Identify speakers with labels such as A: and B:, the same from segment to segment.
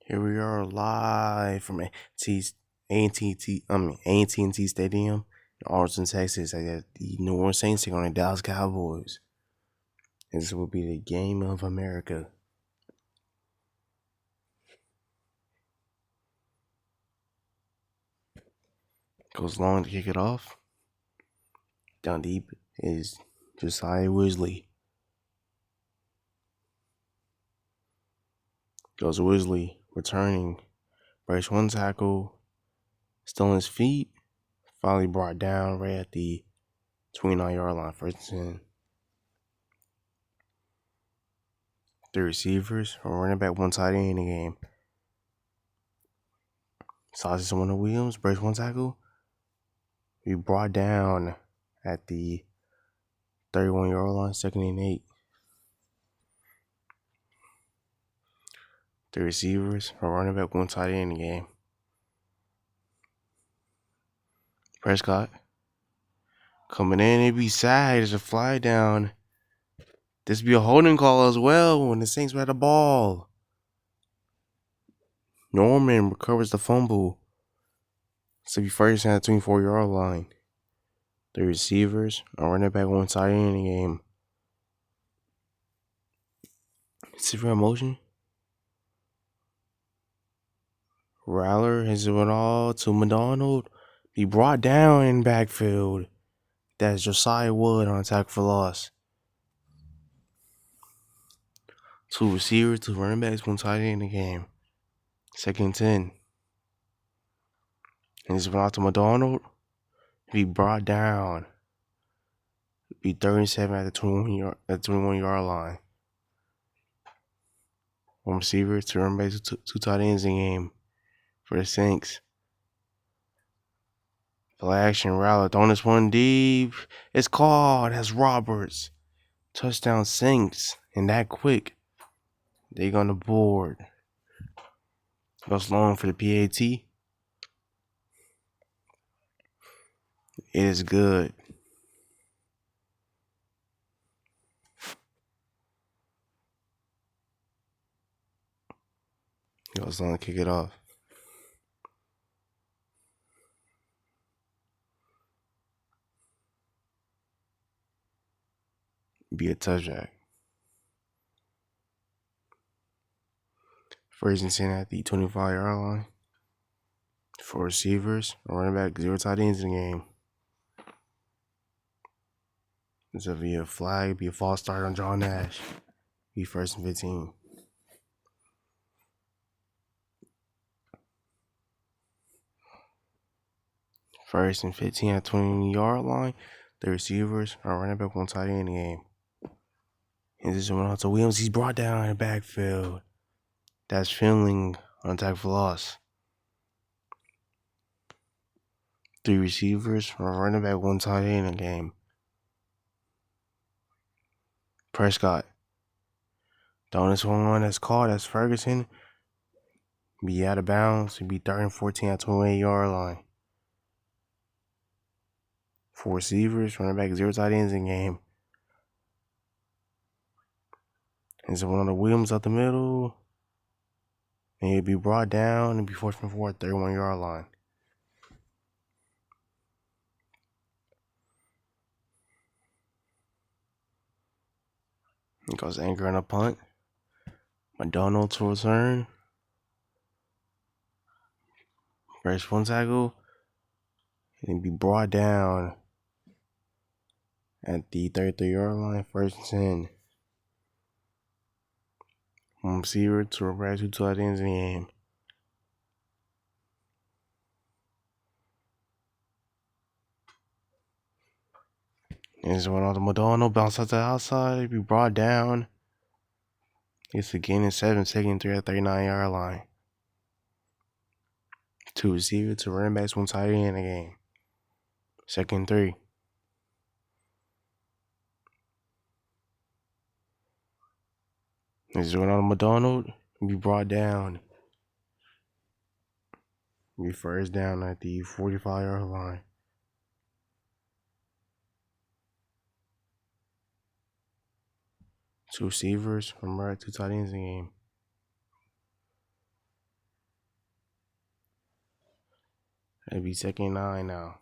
A: Here we are live from AT&T Stadium in Arlington, Texas. I got the New Orleans Saints taking on the Dallas Cowboys. This will be the game of America. Goes long to kick it off. Down deep is Josiah Wisley. Goes Wisley returning. Breaks one tackle. Still on his feet. Finally brought down right at the 29-yard line. First and 10. Three receivers, a running back, one tight end in the game. Sauces on the Williams, breaks one tackle. We brought down at the 31-yard line, 2nd and 8. The receivers, a running back, one tight end in the game. Prescott coming in, it'd be sad. There's a flag down. This be a holding call as well when the Saints had the ball. Norman recovers the fumble. So be first at the 24-yard line. The receivers, a running back, one tight end in the game. Severe motion. Rattler has it all to McDonald. He brought down in backfield. That's Josiah Wood on attack for loss. Two receivers, two running backs, one tight end in the game. 2nd and 10. And this went out to McDonald. He brought down. Be 37 at the 21-yard line. One receiver, two running backs, two tight ends in the game for the Saints. Play action, Rattler throwing this one deep. It's called. That's Roberts. Touchdown Saints. And that quick. They on the board. Goes long for the PAT. It is good. Goes long to kick it off. Be a touchback. First and 10 at the 25-yard line. Four receivers, a running back, zero tight ends in the game. This will be a flag, be a false start on John Nash. Be 1st and 15. First and 15 at 20-yard line. The receivers, a running back, one tight end in the game. And this went out to Williams. He's brought down in the backfield. That's Finling on attack for loss. Three receivers, a running back, one tight end in the game. Prescott. Throwing this one that's called. That's Ferguson. Be out of bounds. It'd be 3rd and 14 at 28-yard line. Four receivers, running back, zero tight ends in the game. And so one on the Williams out the middle. And he'd be brought down and be 4th and 4 at 31-yard line. It goes anchor on a punt. McDonald to return. Breaks one tackle. And he'd be brought down at the 33-yard line, 1st and 10. One receiver, two running backs, two tight ends in the game. And this one on the McDonald, bounce out to the outside, be brought down. It's a gain in 7, 2nd and 3 at 39-yard line. Two receivers, two running backs, one tight end in the game. 2nd and 3. This one on the McDonald, be brought down. Be 1st down at the 45-yard line. Two receivers, from right, two tight ends in the game. It'll be 2nd and 9 now.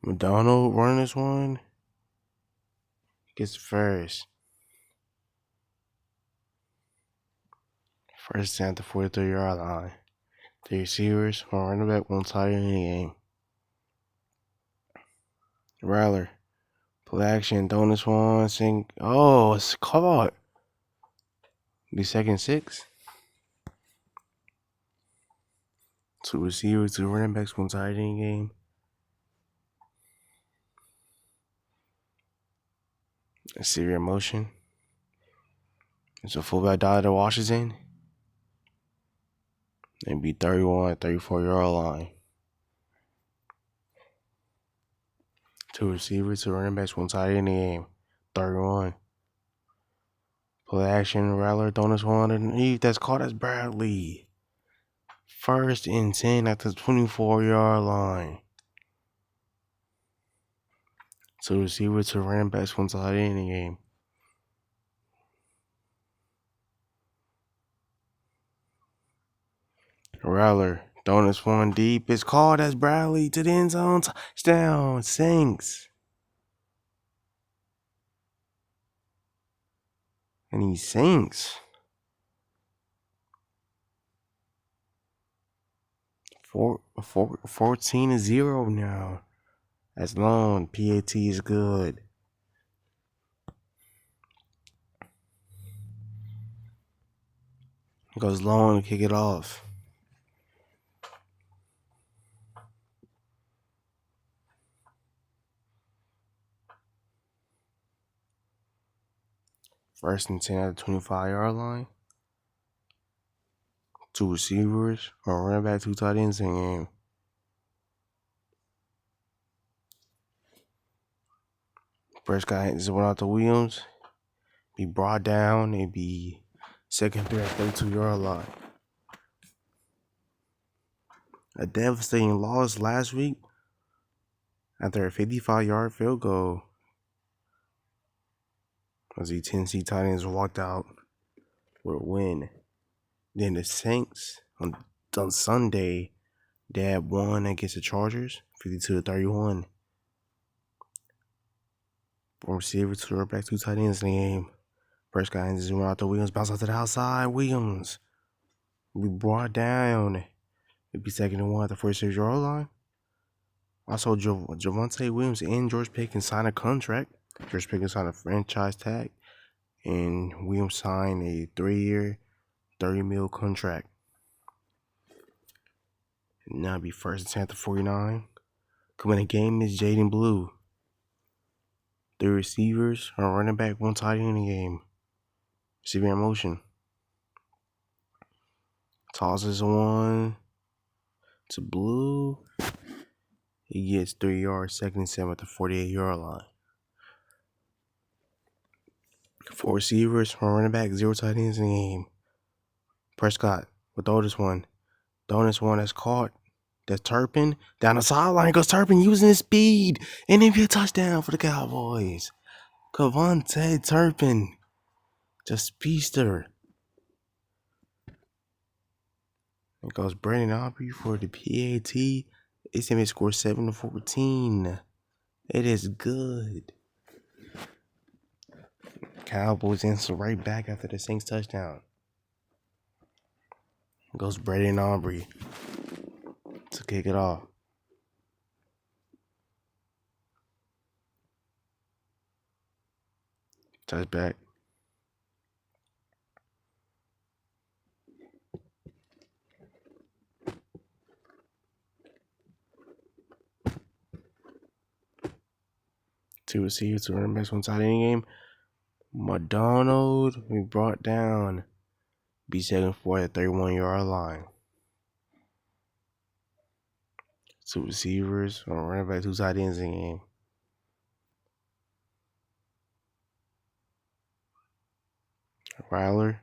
A: McDonald running this one. Gets first. First down at the 43-yard line. The receivers, one running back, one tight end in the game. Rattler. Play action. Throwing this one. Sink. Oh, it's caught. Be 2nd and 6. Two receivers, two running backs, one tight end in the game. A severe motion. It's a fullback dive to Washington. It'd be 31, 34-yard line. Two receivers, two running backs, one tight end in the game. 31. Play action. Rattler throwing this one underneath. That's caught as Bradley. 1st and 10 at the 24-yard line. Two receivers, two running backs, one tight end in the game. Rattler throwing this one deep. It's called as Bradley to the end zone. Touchdown. Sinks. And he sinks. 14-0 now. That's long. PAT is good. Goes long to kick it off. First and 10 at the 25-yard line. Two receivers, one running back, two tight ends in the game. First guy just went out to Williams. Be brought down. It'd be 2nd at 32-yard line. A devastating loss last week after a 55-yard field goal. As the Tennessee Titans walked out with a win. Then the Saints on Sunday, they had won against the Chargers, 52-31. From receiver to running back, two tight ends in the game. First guy just went out to Williams, bounce out to the outside. Williams. We brought down. It'd be 2nd and 1 at the 46-yard line. Also, Javonte Williams and George Pickens signed a contract. George Pickens signed a franchise tag. And Williams signed a 3-year, $30 million contract. And now it'd be 1st and 10 at the 49. Coming in the game is Jaden Blue. The receivers are running back, one tight end in the game. Severe motion. Tosses one to Blue. He gets 3 yards, 2nd and 7 at the 48-yard line. Four receivers, one running back, zero tight ends in the game. Prescott will throw this one. Throwing this one that's caught. That's Turpin. Down the sideline goes Turpin using his speed. And it'll be a touchdown for the Cowboys. Kevontae Turpin. The speedster. It goes Brandon Aubrey for the PAT. ACMA score 7-14. It is good. Cowboys answer right back after the Saints touchdown. It goes Brandon Aubrey to kick it off. Touchback. Two receivers, two running backs, one tight end game. McDonald, we brought down. Be 2nd at the 31-yard line. Two receivers, one running back, two tight ends in the game. Rattler.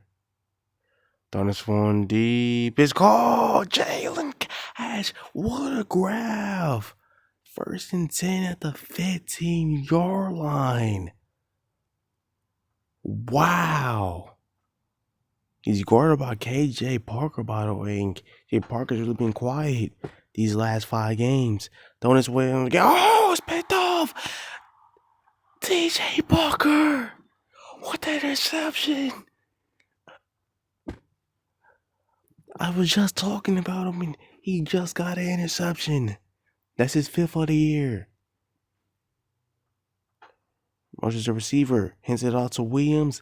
A: Throwing this one deep. It's called Jalen Cash. What a grab. 1st and 10 at the 15-yard line. Wow. He's guarded by KJ Parker, by the way. And KJ Parker's really been quiet these last 5 games. Throwing his way on the game. Oh, it's picked off. TJ Parker. What an interception. I was just talking about him and he just got an interception. That's his 5th of the year. Motions the receiver. Hands it off to Williams.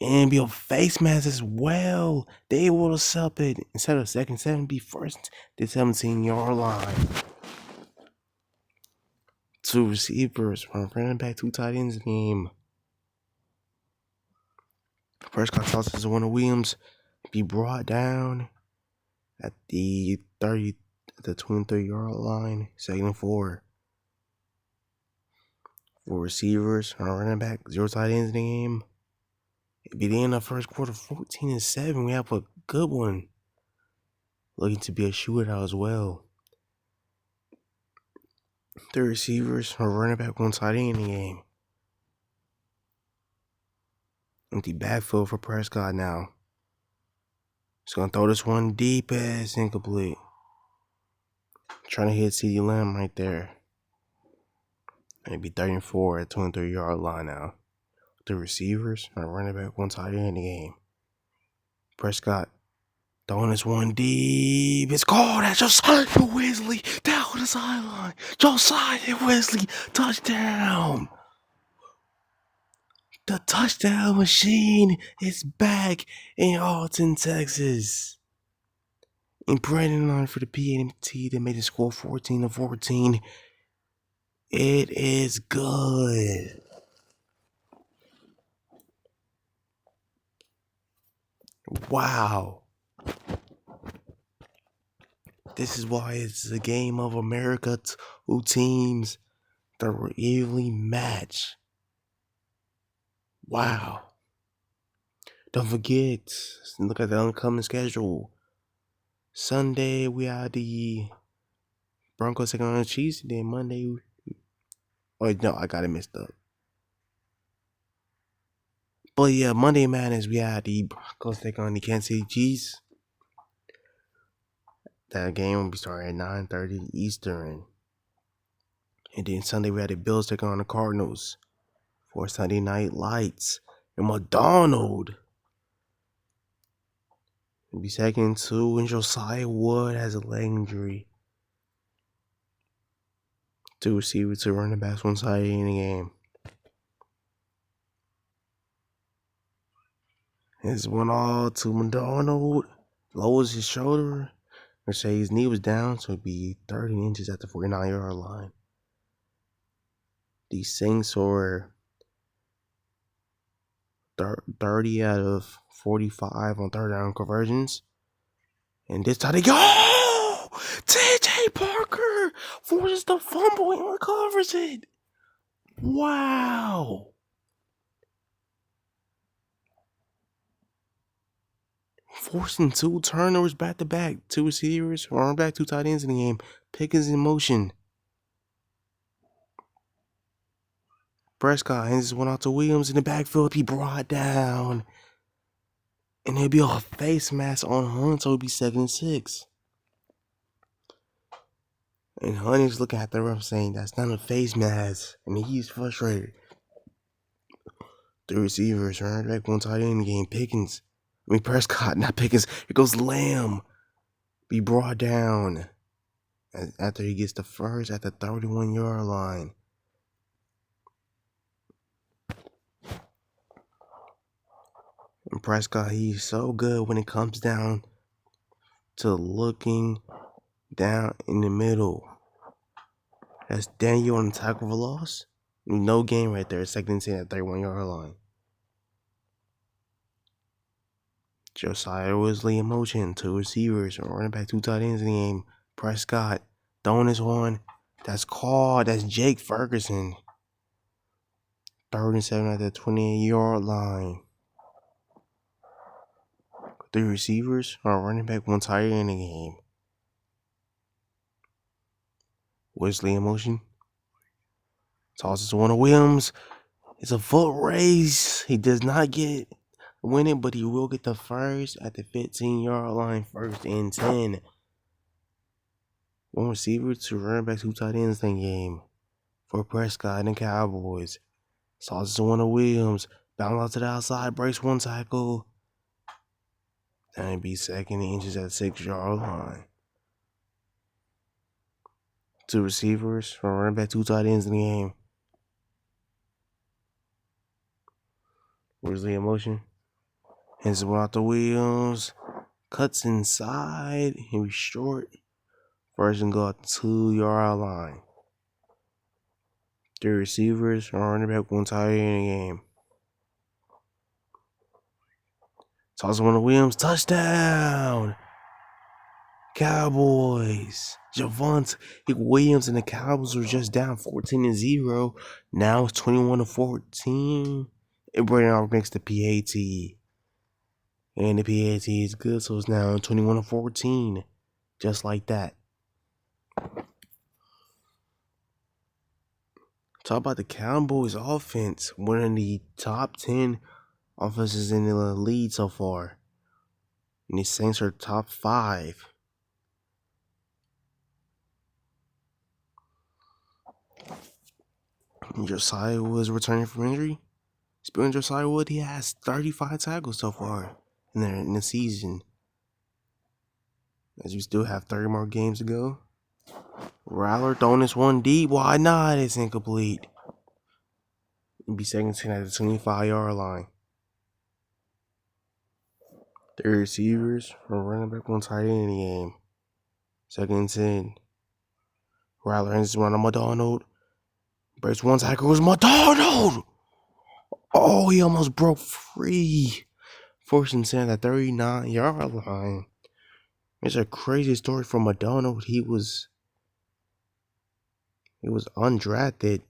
A: And be a face mask as well. They able to sub it. Instead of second, 7 be first. The 17-yard line. 2 receivers. From running back, 2 tight ends in the game. Prescott tosses to one of Williams. Be brought down at the 23-yard line. 2nd and 4. 4 receivers. Running back, 0 tight ends in the game. It'd be the end of the first quarter, 14-7. We have a good one. Looking to be a shootout as well. 3 receivers, a running back, 1 tight end in the game. Empty backfield for Prescott now. He's going to throw this one deep as incomplete. Trying to hit CeeDee Lamb right there. And it'd be 3rd and 4 at 23-yard line now. 3 receivers, a running back, 1 tight end in the game. Prescott throwing this one deep. It's called at Josiah Wesley down the sideline. Josiah Wesley, touchdown. The touchdown machine is back in Alton, Texas. And Brandon line for the PNT that made the score 14-14. It is good. Wow. This is why it's a game of America. 2 teams that were evenly matched. Wow. Don't forget, look at the upcoming schedule. Sunday, we have the Broncos taking on the Chiefs. Then Monday, oh no, I got it messed up. But yeah, Monday Madness, we had the Broncos taking on the Kansas City Chiefs. That game will be starting at 9:30 Eastern. And then Sunday, we had the Bills taking on the Cardinals for Sunday Night Lights. And McDonald will be second 2, and Josiah Wood has a leg injury. 2 receivers, 2 running backs, 1 side in the game. This one all to McDonald. Lowers his shoulder. Or say his knee was down, so it'd be 30 inches at the 49-yard line. The Saints are 30 out of 45 on 3rd down conversions. And this time they go! TJ Parker forces the fumble and recovers it. Wow. Forcing 2 turnovers back to back. 2 receivers, running back, 2 tight ends in the game. Pickens in motion. Prescott hands this one out to Williams in the backfield. He brought down. And there'll be a face mask on Hunt, so it'll be 2nd and 6. And Hunt is looking at the ref saying that's not a face mask. And he's frustrated. 3 receivers, running back, 1 tight end in the game. Prescott, not Pickens. Here goes Lamb. Be brought down after he gets the first at the 31-yard line. And Prescott, he's so good when it comes down to looking down in the middle. That's Daniel on the tackle for loss. No game right there. 2nd and 10 at 31-yard line. Josiah Wesley in motion. 2 receivers, running back, 2 tight ends in the game. Prescott throwing this one. That's called. That's Jake Ferguson. 3rd and 7 at the 28-yard line. 3 receivers, running back, 1 tight end in the game. Wesley in motion. Tosses to one of Williams. It's a foot race. He does not get win it, but he will get the first at the 15-yard line, 1st and 10. One receiver, two running backs, two tight ends in the game for Prescott and the Cowboys. Sauces to one of Williams. Bounce out to the outside, breaks one tackle. Then it be 2nd and inches at the 6-yard line. Two receivers, one running back, two tight ends in the game. Where's the emotion? Hands it out to Williams. Cuts inside. He be short. First and goal at the 2-yard line. Three receivers, one running back, one tight end in the game. Toss one to Williams. Touchdown! Cowboys. Javonte Williams and the Cowboys were just down 14-0. Now it's 21-14. It brought out next to PAT. And the PAT is good, so it's now 21-14. Just like that. Talk about the Cowboys offense. One of the top 10 offenses in the league so far. And the Saints are top 5. Josiah Woods returning from injury. Speaking of Josiah Wood, he has 35 tackles so far in the season. As we still have 30 more games to go. Rattler throwing this one deep. Why not? It's incomplete. It'll be 2nd-10 at the 25-yard line. Three receivers, one running back, one tight end in the game. 2nd-10. Rattler hands this one to McDonald. Breaks one tackle. It was McDonald! Oh, he almost broke free. 1st-10 at the 39-yard line. It's a crazy story from McDonald. He was undrafted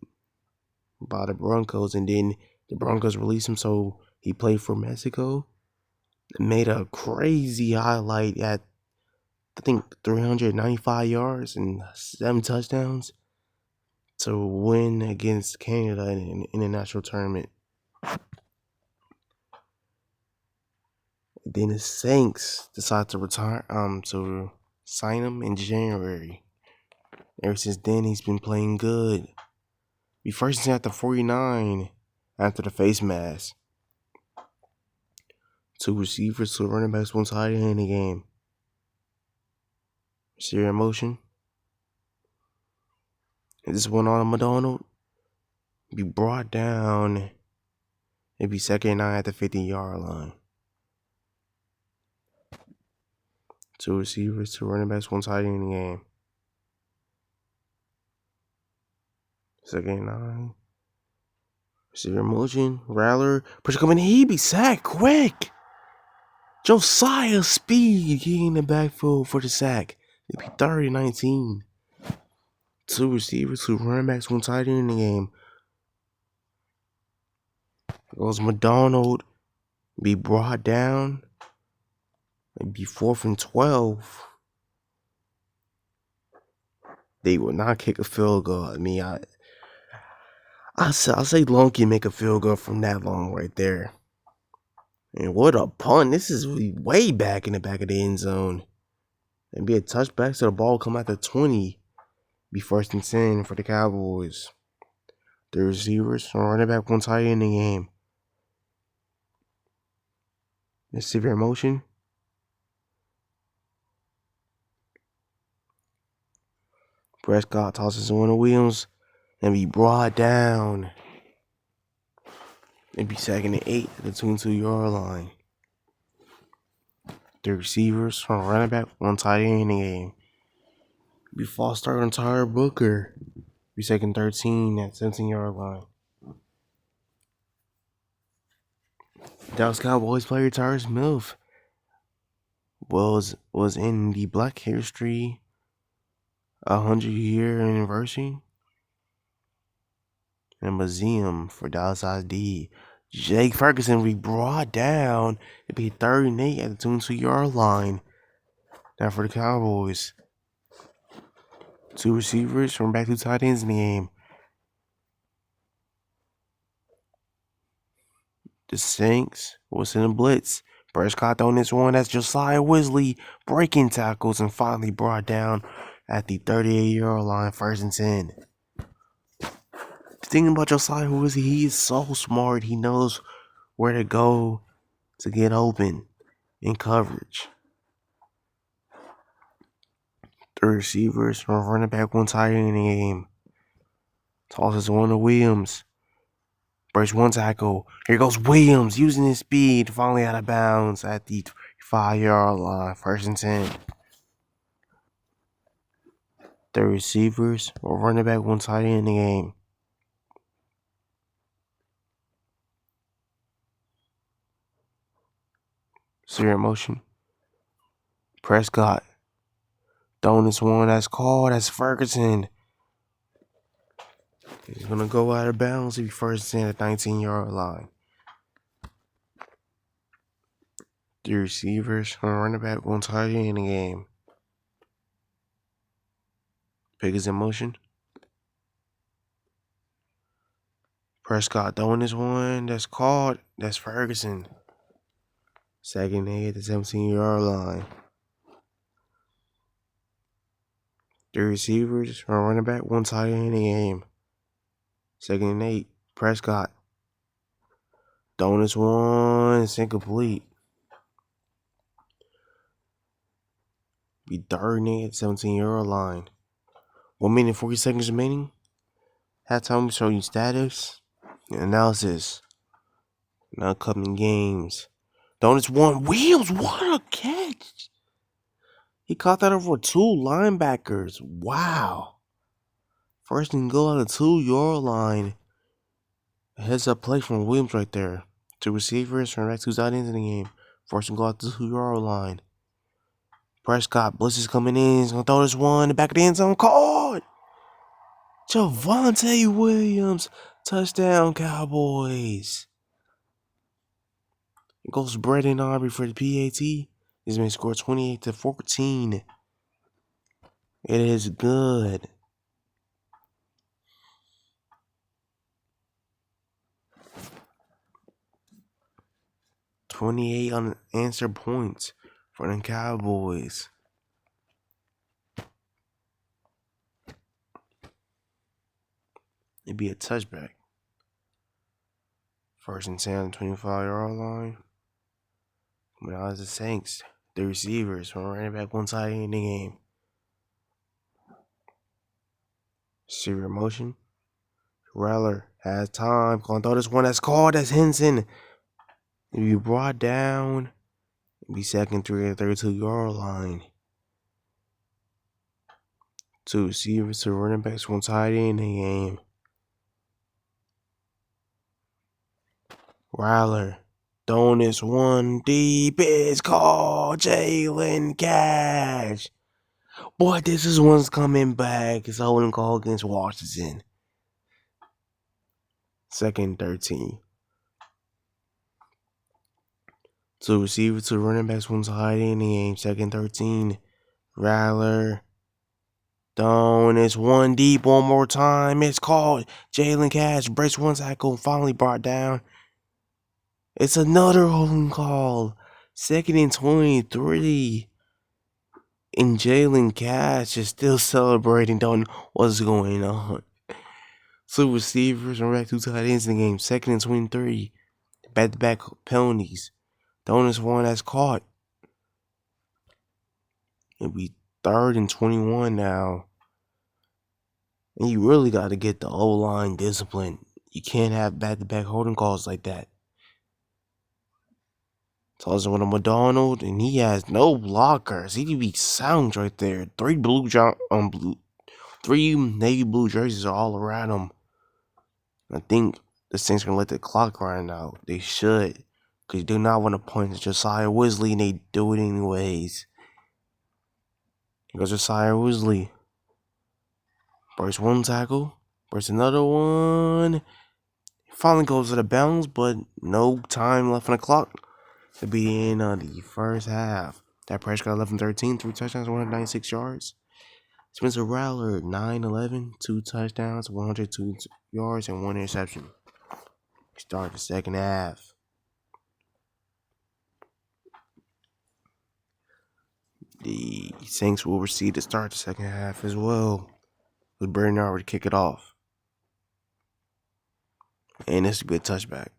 A: by the Broncos, and then the Broncos released him, so he played for Mexico. Made a crazy highlight at, I think, 395 yards and 7 touchdowns to win against Canada in an international tournament. Then the Saints decided to sign him in January. Ever since then, he's been playing good. He first at the 49 after the face mask. Two receivers, two running backs, one tight end in the game. See your emotion? If this one on McDonald, be brought down. It'd be 2nd-9 at the 50-yard line. Two receivers, two running backs, one tight end in the game. 2nd-9. Receiver motion. Rattler. Pressure coming in. He be sacked quick. Josiah Speed getting in the backfield for the sack. It'd be 30-19. Two receivers, two running backs, one tight end in the game. Goes McDonald. Be brought down. It'd be 4th-and-12. They will not kick a field goal. I mean, I'll say Long can make a field goal from that long right there. And what a punt. This is way back in the back of the end zone. And be a touchback, so the ball come out to 20. Be 1st-and-10 for the Cowboys. The receivers, one running back, one tight end in the game. Receiver motion. Prescott tosses one of Williams and be brought down. It'd be 2nd-8 at the 22-yard line. The receivers, one running back, one tight end in the game. Be false start on Tyler Booker. Be 2nd-13 at 17-yard line. Dallas Cowboys player Tyrus Mills was in the Black History 100-year anniversary and museum for Dallas ID. Jake Ferguson be brought down. It'd be 3rd-8 at the 22-yard line. Now for the Cowboys. Two receivers from back to tight ends in the game. The Saints was in a blitz. Prescott on this one. That's Josiah Wisley breaking tackles and finally brought down at the 38-yard line, 1st and 10. The thing about Josiah Wisley, he is so smart. He knows where to go to get open in coverage. Three receivers, one running back, one tight end in the game. Tosses one to Williams. Breaks one tackle. Here goes Williams using his speed, finally out of bounds at the 5-yard line, 1st and 10. The receivers, one running back, one tight end in the game. Serial motion. Prescott. Throwing this one that's called. That's Ferguson. He's going to go out of bounds if he 1st and 10 at 19-yard line. The receivers, one running back, one tight end in the game. Pick is in motion. Prescott throwing this one that's called. That's Ferguson. 2nd and 8 at the 17-yard line. The receivers, one running back, one tight end in the game. 2nd and 8. Prescott. Throwing this one. It's incomplete. Be 3rd and 8 at the 17-yard line. 1 minute 40 seconds remaining. Halftime, we show you status and analysis. And upcoming games. Throwing this one. Williams, what a catch! He caught that over 2 linebackers. Wow. 1st and goal out of 2-yard line. A heads up play from Williams right there. 2 receivers, running back, 2 tight ends in the game. 1st and goal out the 2-yard line. Prescott, blitz is coming in. He's going to throw this one in the back of the end zone. Caught! Javonte Williams. Touchdown, Cowboys. It goes Braden Aubrey for the PAT. He's been scored 28-14. It is good. $28 unanswered points for the Cowboys. It'd be a touchback. 1st and 10 on the 25-yard line. Coming out as the Saints. The receivers, one running back, one tight end in the game. Serial motion. Rattler has time. Gonna throw this one that's called. That's Henson. It'll be brought down. It'll be 2nd 3 at the 32-yard line. 2 receivers, 2 running backs, one tight end in the game. Rattler throwing this one deep. It's called Jalen Cash. Boy, this is one's coming back. It's holding call against Washington. 2nd 13. 2 receivers, 2 running backs, one tight end in the game. 2nd 13. Rattler throwing this one deep one more time. It's called Jalen Cash. Breaks one tackle, finally brought down. It's another holding call. 2nd and 23. And Jalen Cash is still celebrating. Don't know what's going on. 2 receivers and 2 tight ends in the game. 2nd and 23. Back-to-back penalties. Throwing this one that's caught. It'll be 3rd and 21 now. And you really got to get the O-line discipline. You can't have back-to-back holding calls like that. Tossing one to McDonald, and he has no blockers. CDB sounds right there. 3 navy blue jerseys are all around him. I think the Saints gonna let the clock run out. They should, because you do not want to punch Josiah Wisley, and they do it anyways. Here goes Josiah Wisley. Breaks one tackle. Breaks another one. Finally goes to the bounds, but no time left on the clock to be the end of the first half. That Prescott 11-13, 3 touchdowns, 196 yards. Spencer Rattler 9-11, 2 touchdowns, 102 yards, and 1 interception. Start the second half. The Saints will receive to start the second half as well, with Bernard to kick it off. And this will be a touchback.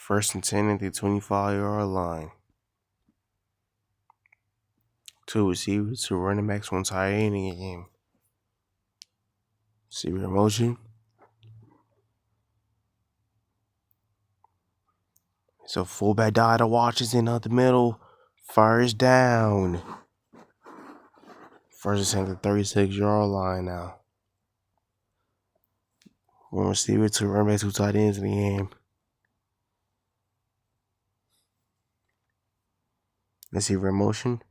A: 1st and 10 at the 25-yard line. 2 receivers, 2 running backs, 1 tight end in the game. Receiver motion. So fullback dive to Washington up the middle. First down. 1st and 10 at the 36-yard line now. 1 receiver, 2 running backs, 2 tight ends in the game. Receiver motion.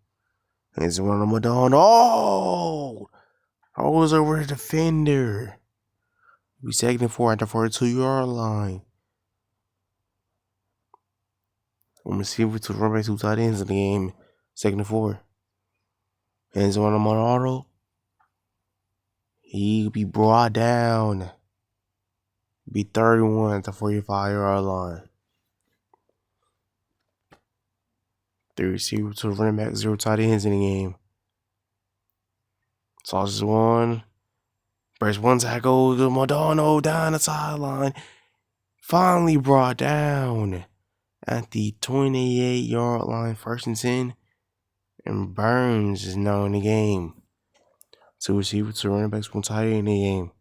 A: It's one of them down. Oh! I was over the defender. We 2nd and 4 at the 42-yard line. 1 receiver, 2 running backs, 2 tight ends in the game. 2nd and 4. And it's one of them on auto. He'll be brought down. Be 31 at the 45-yard line. 3 receivers, 2 running backs, 0 tight ends in the game. Tosses 1. Breaks 1 tackle to Madonna down the sideline. Finally brought down at the 28-yard line. 1st and 10. And Burns is now in the game. 2 receivers, 2 running backs, 1 tight end in the game.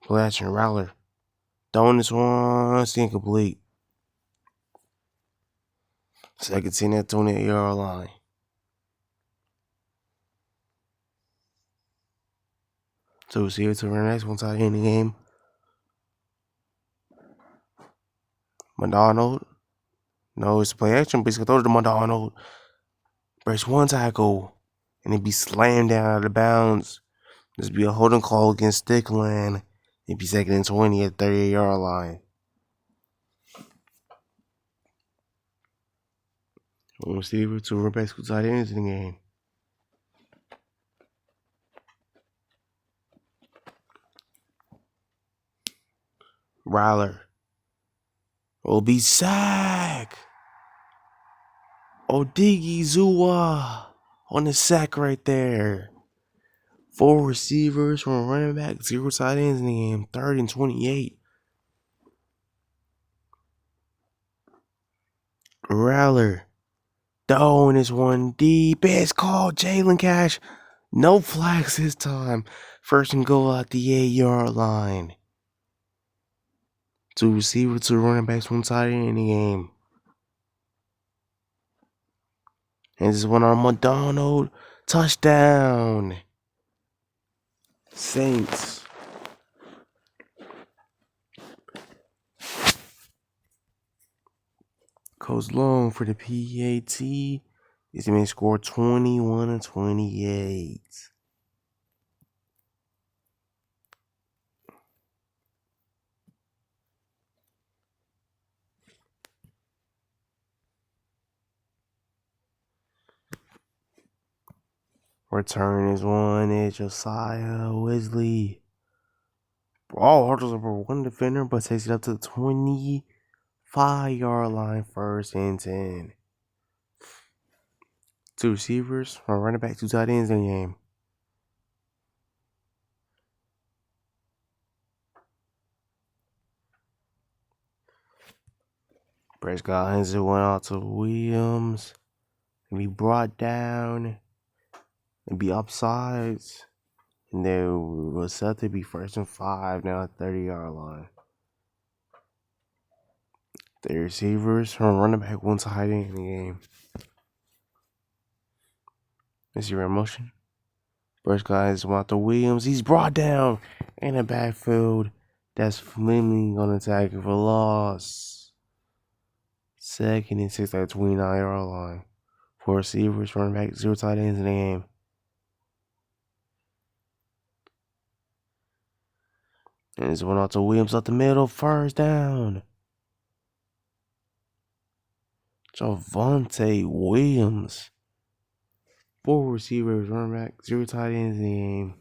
A: Blatch and Rowler. Throwing this one, it's incomplete. 2nd 10 at the 28-yard line. Two receivers, 2 running backs, 1 tight end in the game. McDonald. No, it's play action. Basically, throw it to McDonald. Breaks 1 tackle. And it'd be slammed down out of bounds. This be a holding call against Stickland. It'd be 2nd and 20 at the 38-yard line. 1 receiver, 2 running backs, 2 tight ends in the game. Ryler. Will be sack. Odigizua on the sack right there. 4 receivers, 1 running back, 0 tight ends in the game. 3rd and 28. Rowler. Throwing this one deep. It's called Jalen Cash. No flags this time. 1st and goal at the 8-yard line. 2 receivers, 2 running backs, 1 tight end in the game. And this is one on McDonald. Touchdown. Saints. Coach Long for the PAT. This man scored 21-28. Return is one. It's Josiah Wesley. All hurdles over 1 defender, but takes it up to the 25-yard line. 1st and 10. 2 receivers, 1 running back, 2 tight ends in the game. Prescott hands it one out to Williams. And be brought down. And be upsides. And there was set to be 1st and 5 now at 30-yard line. 3 receivers, 1 running back, 1 tight end in the game. Is your motion? First guy is Walter Williams. He's brought down in the backfield. That's Fleming on attack for loss. 2nd and 6 at the 29-yard line. 4 receivers, running back, 0 tight ends in the game. And it's one out to Williams up the middle. 1st down. Javonte Williams. 4 receivers, running back, 0 tight ends in the game.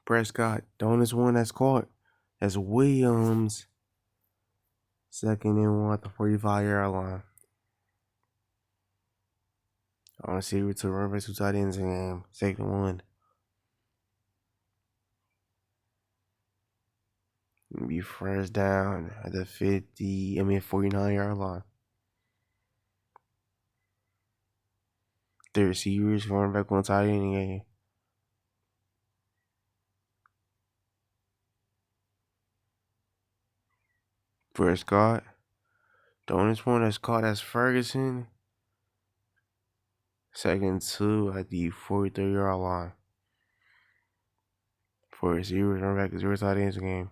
A: Prescott, throwing this one that's caught. That's Williams. Second and 1 at the 45-yard line. On receiver to run back 2 tight ends in the game. Second and 1. Be first down at the 49-yard line. The receivers running back 1 tight end in the game. Prescott. Throwing this one that's caught as Ferguson. Second 2 at the 43-yard line. For receivers, running back 0 tight ends in the game.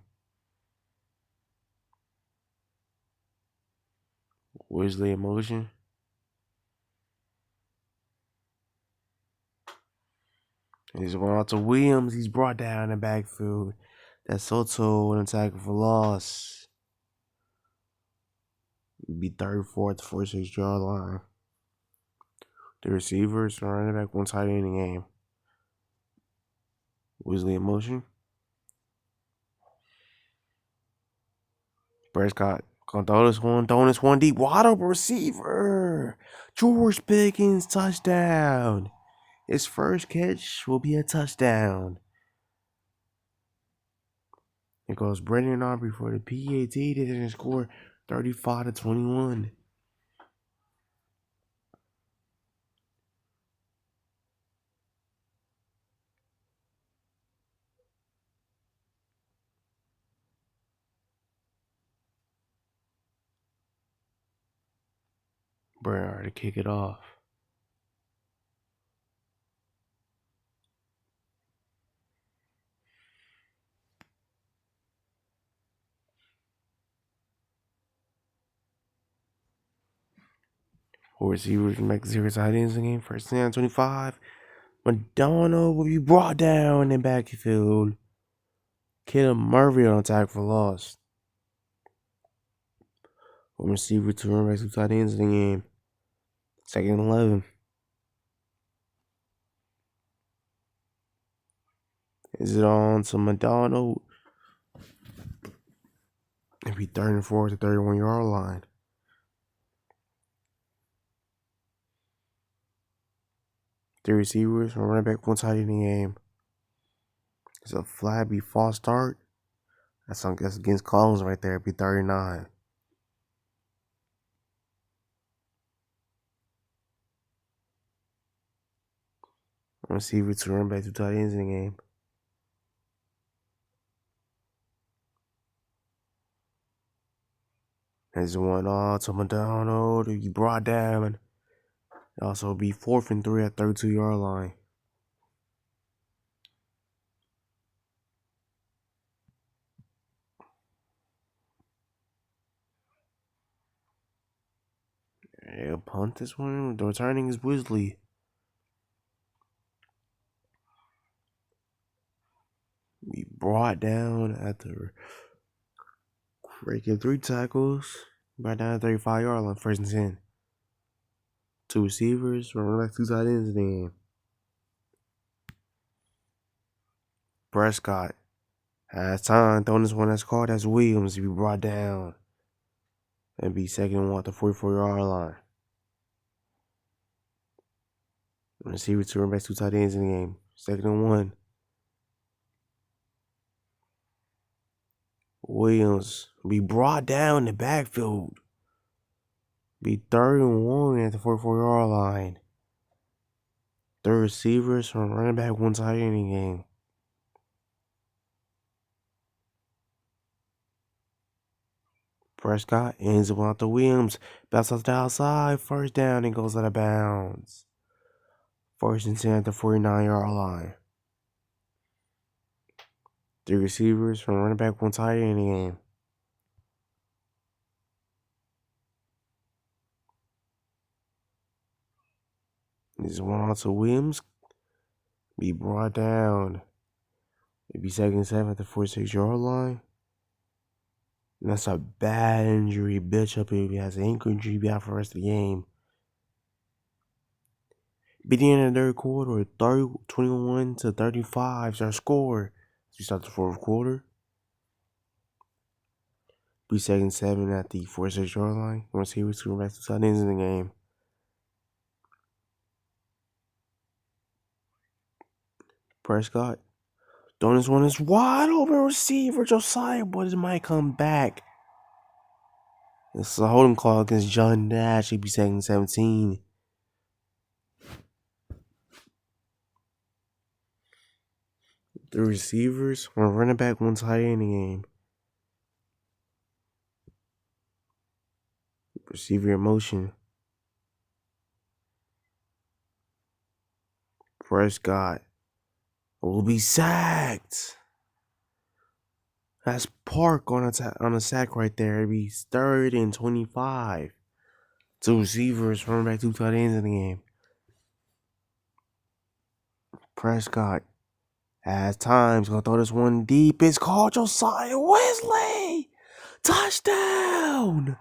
A: Weasley in motion. He's going out to Williams. He's brought down in the backfield. That's Soto with an tackle for loss. It'd be 3rd, 4th, 46-yard line. The receivers, running back 1 tight end in the game. Weasley in motion. Prescott gonna throwing this one deep. Wide open receiver. George Pickens touchdown. His first catch will be a touchdown. It goes Brendan Aubrey for the PAT. They didn't score 35-21. Bro, to kick it off. Four receivers make 0 tight ends in the game. First down, 25. Madonna will be brought down in backfield. Kid Murphy on attack for loss. One receiver, 2 run backs, 2 tight ends in the game. Second and 11. Is it on to Madonna? It'd be 3rd and 4 at the 31-yard line. The receivers, running back 1 tight end in the game. It's a flabby false start. That's against Collins right there. It'd be 39. Receiver to run back 2 tight ends in the game. There's one all to Madonna to be brought down. It also be 4th and 3 at 32-yard line. Yeah, punt this one. The returning is Weasley. Be brought down after breaking 3 tackles. Brought down at 35-yard line. 1st and 10. 2 receivers, running back 2 tight ends in the game. Prescott has time. Throwing this one that's called as Williams to be brought down. And be 2nd and 1 at the 44-yard line. Receiver to run back 2 tight ends in the game. 2nd and 1. Williams be brought down in the backfield. Be 3rd and 1 at the 44-yard line. The receivers from running back 1 tight end in the game. Prescott ends up out the Williams. Bounce off the outside. 1st down and goes out of bounds. 1st and 10 at the 49-yard line. The receivers from running back 1 tight end in the game. This is one out to Williams. Be brought down. It'd be 2nd and 7 at the 46-yard line. And that's a bad injury. Bitch up if he has an ankle injury, be out for the rest of the game. Beginning in the 3rd quarter, 21-35 is our score. As we start the 4th quarter. Be second 7 at the 46-yard line. Receivers to rest 2 tight ends in the game. Prescott. Throwing this one is wide open receiver. Josiah Boys might come back. This is a holding call against John Dash. He'd be second 17. The receivers, one running back, one tight end in the game. Receiver in motion. Prescott will be sacked. That's Park on a sack right there. It'd be 3rd and 25. 2 receivers, running back, 2 tight ends in the game. Prescott has times gonna throw this one deep. It's called Josiah Wesley. Touchdown!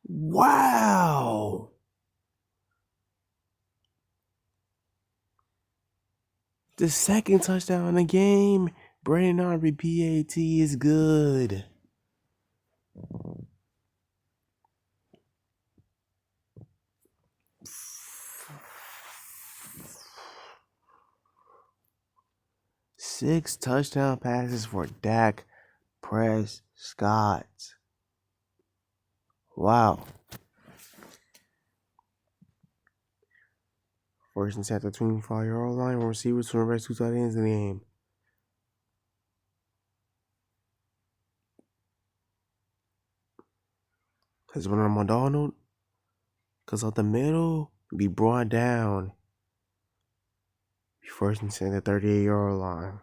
A: Wow! The second touchdown in the game. Brandon Aubrey PAT is good. Six touchdown passes for Dak Prescott. Wow. First and 10 at the 25-yard line. Receivers to the rest 2 tight ends in the game. Because when I'm on Donald, because up the middle, be brought down. First and 10 at the 38-yard line.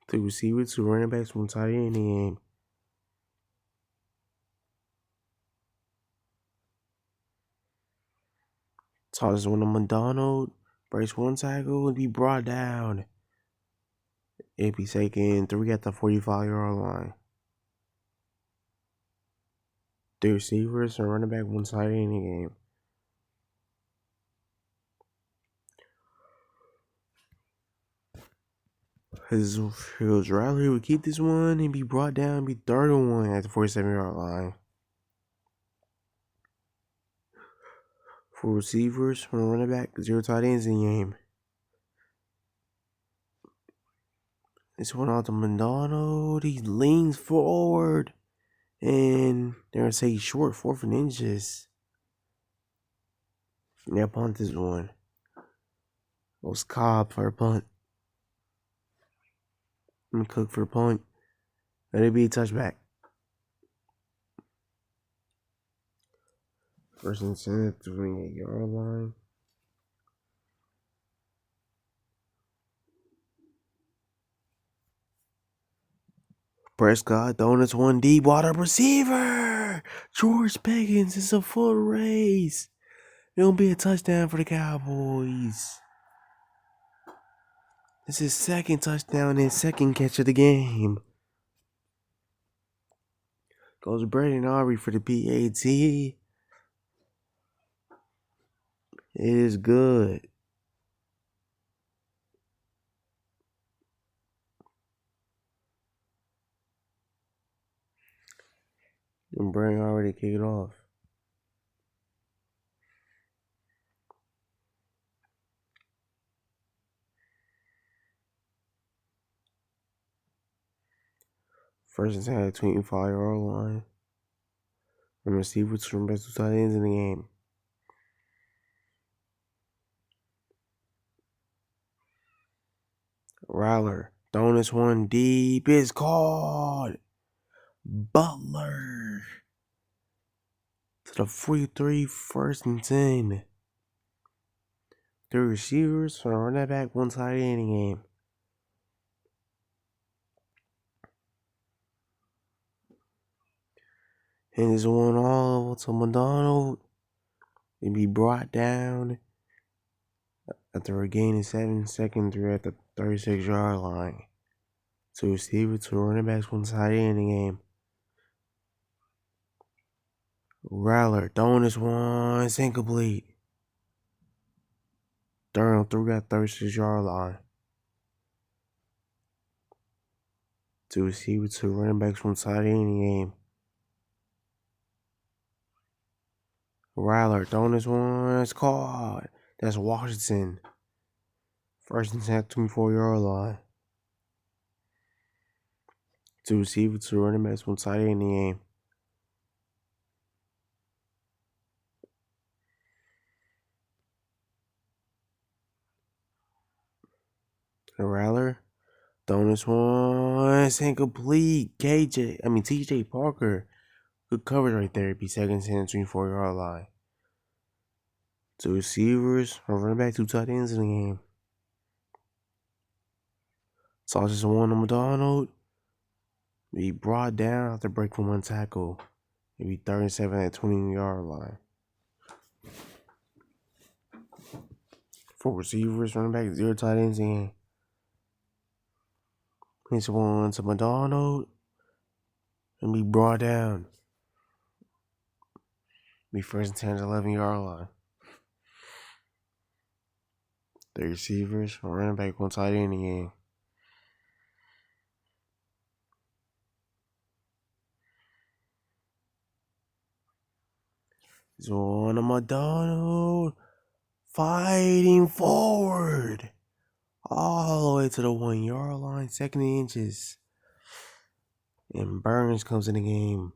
A: 2 receivers, 2 running backs, 1 tight end in the game. Tosses one to McDonald. Breaks 1 tackle and be brought down. It'd be taking 3 at the 45-yard line. 3 receivers, a running back, 1 tight end in the game. His Riley would keep this one and be brought down and be 3rd and 1 at the 47-yard line. 4 receivers, 1 running back, 0 tight ends in the game. This one out to McDonald. He leans forward. And they're going to say short, 4th and inches. Yeah, punt this one. It was Cobb for a punt. And Cook for a punt. Let it be a touchback. First and 10 at the 28-yard line. Prescott throwing this one deep, water receiver. George Pickens. It's a full race. It'll be a touchdown for the Cowboys. This is 2nd touchdown and 2nd catch of the game. Goes Brandon Aubrey for the PAT. It is good. And Brandon already kicked it off. First and 10 at the 25-yard line. And receivers from best 2 tight ends in the game. Rattler throwing this one deep. It's called Butler to the 43, 1st and 10. 3 receivers, 1 running back, 1 tight end in the game. And this one all over to McDonald. And be brought down after a gain of 7 seconds. They're at the 36-yard line. 2 receivers, 2 running backs, 1 tight end in the game. Rattler throwing this one. It's incomplete. 3rd and 3 at 36-yard line. Two receivers, two running backs from side in the game. Rattler throwing this one. It's caught. That's Washington. First and 10, 24-yard line. Two receivers, two running backs from side in the game. Rattler throwing this one. It's incomplete. TJ Parker. Good coverage right there. It'd be second and 10, 24-yard line. Two receivers, a running back, two tight ends in the game. Tosses one to McDonald. Be brought down after breaking one tackle. It'd be 37 at 20-yard line. Four receivers, running back, zero tight ends in. Pitch one to McDonald. And be brought down. Be first and 10 at 11-yard line. The receivers, a running back, one tight end in the game. It's one to McDonald. Fighting forward. All the way to the 1-yard line, second and inches. And Burns comes in the game.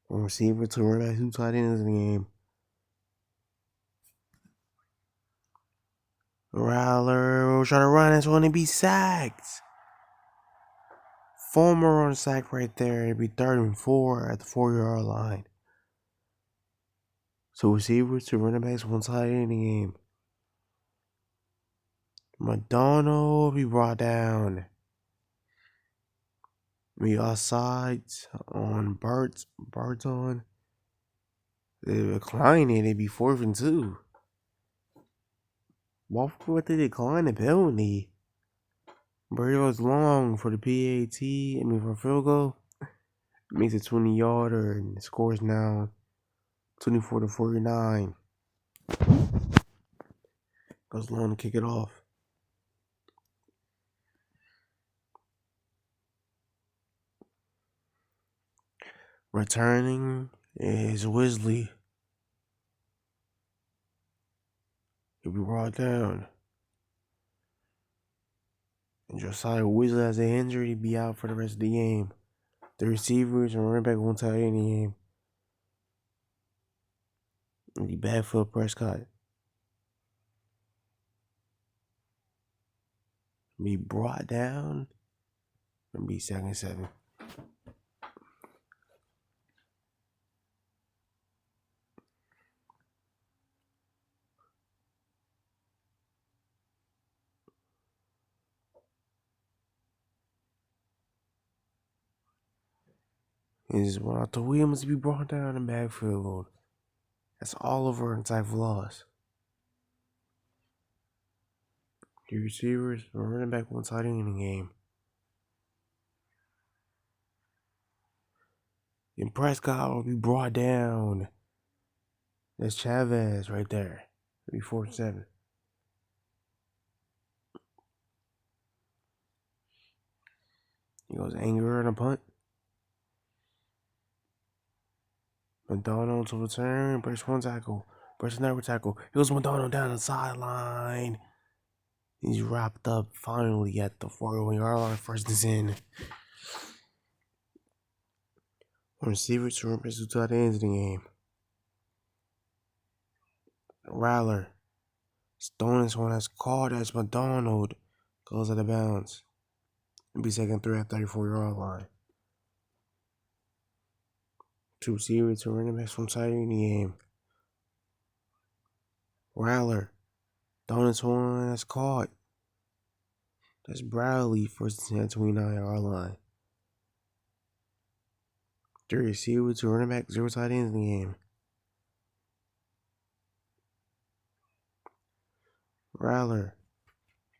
A: One receiver, two running backs, two tight ends in the game. Rattler trying to run. That's going to be sacked. Former on sack right there. It'd be 3rd and 4 at the 4-yard line. Two receivers, two running backs, one tight end in the game. McDonald be brought down. We offside on Birds on. They decline it. It'd be 4th and 2. Why would they decline the penalty? Bird was long for the for field goal. It makes it 20-yarder and the score is now 24-49. Goes long to kick it off. Returning is Weasley. He'll be brought down. And Josiah Weasley has an injury to be out for the rest of the game. The receivers and running back won't tie in the game. And the backfield Prescott. Be brought down and be 2nd and 7. Is Walter Williams to be brought down in backfield. That's Oliver and type of loss. The receivers are running back one tight end in the game. And Prescott will be brought down. That's Chavez right there. It'll be 4th and 7. He goes anger and a punt. McDonald to return. Breaks one tackle. Breaks another tackle. He goes McDonald down the sideline. He's wrapped up finally at the 4-yard line. First and 10. One receiver, two running backs, two tight ends in the game. Rattler. Stone this one that's called as McDonald. Goes out of bounds. It'll be 2nd and 3 at 34-yard line. Two receivers, two running backs from tight end in the game. Rattler. Throwing this one that's caught. That's Bradley, first and 10 at 29-yard line. Three receivers, two running backs, zero tight ends in the game. Rattler.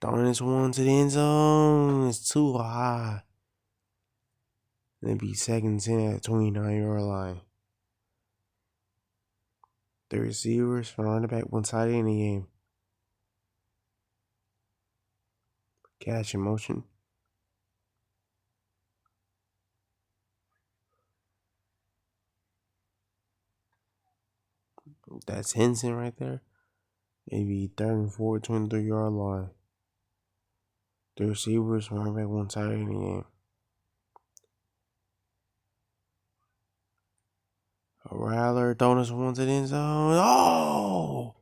A: Throwing this one to the end zone. It's too high. And it'd be 2nd and 10 at 29-yard line. The receivers, one running back, one tight end in the game. Catch in motion. That's Henson right there. Maybe third and four, 23-yard line. The receivers running back one side of the game. A Rattler throwing us one to the end zone. Oh!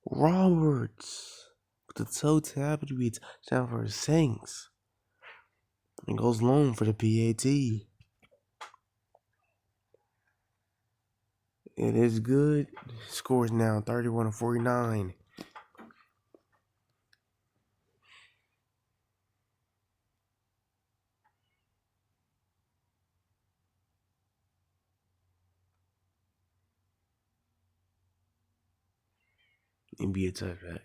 A: Roberts with the toe tap to be down for the Saints. And goes long for the PAT. It is good. Scores now 31-49. And be a touchback.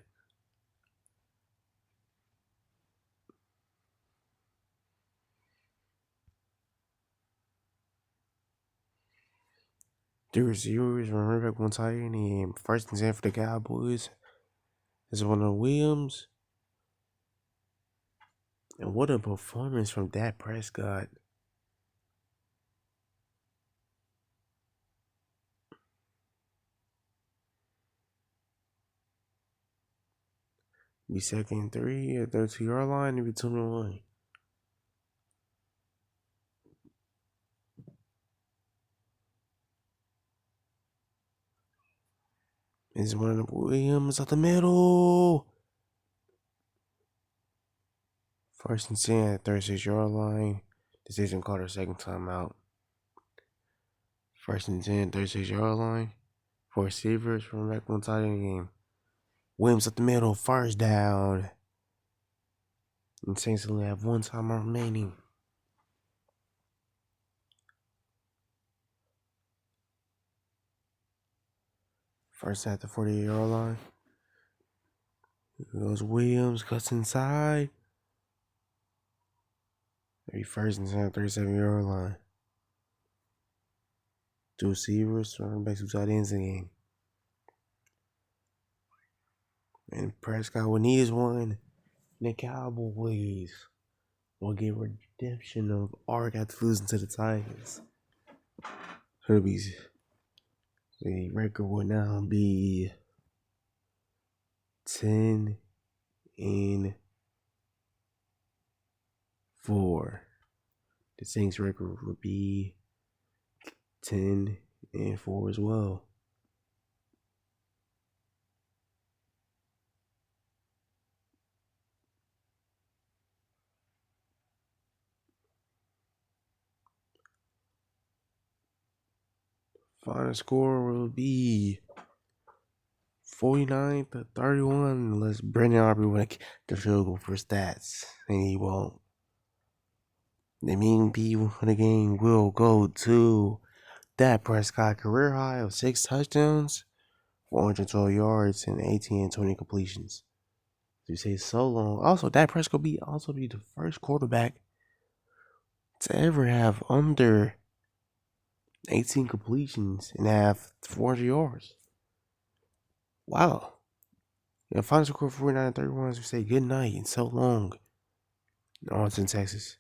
A: The receivers running back one tight end and first and 10 for the Cowboys. Is one of Williams. And what a performance from Dak Prescott. Be second and 3 at 32-yard line. It'd be 2-1. It's one of Williams up the middle. First and 10 at 36-yard line. Decision called her second time out. First and 10, 36-yard line. For receivers from back one side of the game. Williams up the middle, first down. And Saints only have one time remaining. First at the 48-yard line. Here goes Williams, cuts inside. Maybe first and 10, 37-yard line. Two receivers, running back, two tight ends in the game. And Prescott will need his one. And the Cowboys will get redemption of arc after losing to the Titans. So the record will now be 10-4. The Saints record would be 10-4 as well. Final score will be 49-31 unless Brandon Aubrey will the field goal for stats, and he won't. The mean people of the game will go to Dak Prescott, career high of 6 touchdowns, 412 yards, and 18 and 20 completions. You say so long. Also, Dak Prescott will be the first quarterback to ever have under 18 completions and have 400 yards. Wow. Final score 49-31 as we say good night and so long. Austin, Texas.